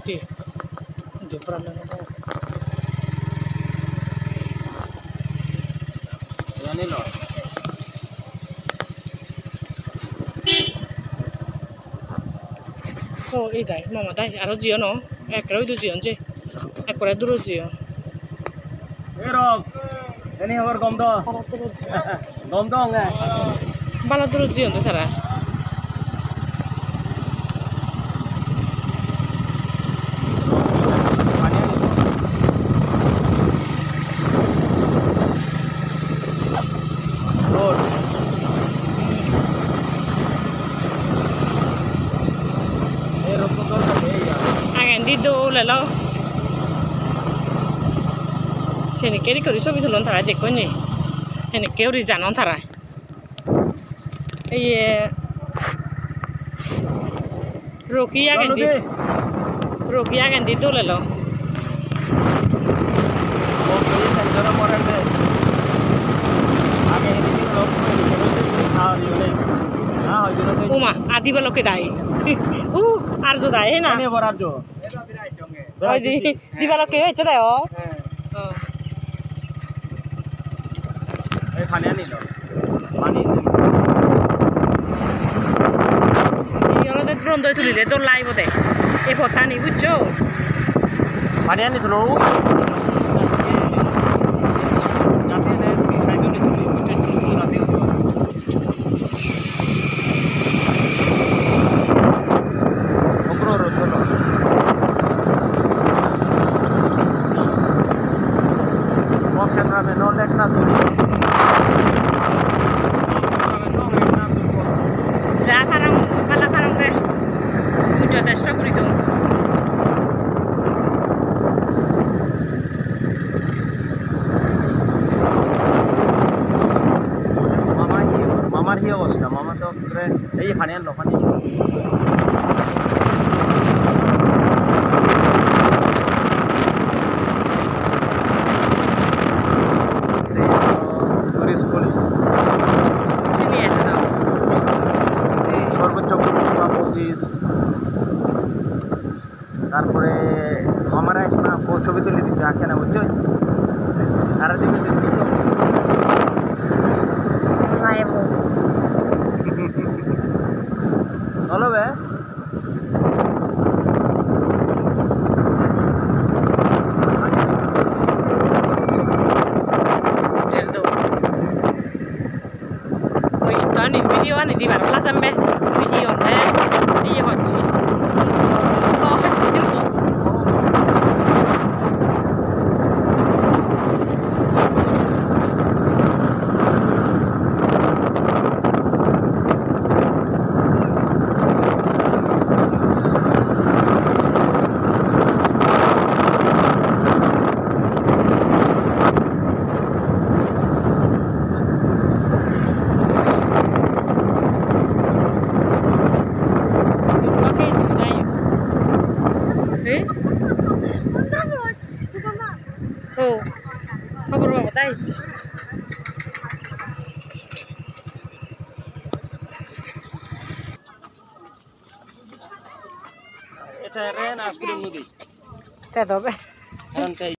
Di pernah ini loh. Oh, ini mama dah, ada jian no, ekor itu jian je, ekor itu jian. Erok, ini apa gomdo? Gomdo enggak? Bala itu jian tu cara. Di đâu là lo trên này cái đi shop itu lon thara dekho ni ini keu ri janon thara ei Rokia kan di đâu là lo Uma adi balo ke dai arjo dai na ini berarjo Oi di balo ke hoche dai o এখানে নিলো পানি yellow তে drone দই তুলিলে তো লাইব দে এই ফটা নি বুঝছো পানি আনি তুলো যাতে নে সাইড নি তুলি মিটে তুলি রাতে ওপর রসলো বক্সের নামে নো লেখ না তুলি যা ফারাম পালা ফারাম রে বুঝো চেষ্টা করি তো মামার কি অবস্থা মামা তো এই পানি আনলো পানি সর্বোচ্চ 25 তারপরে মামারা একটা ছবি তুলে দিচ্ছে আঁকে না বুঝছো সারা দিকে হলো বে video ani di mana lah sampai video deh iya hoci oh hoci itu Oh, kabar apa tay? এটা রেন আইসক্রিম নদী Te dobe.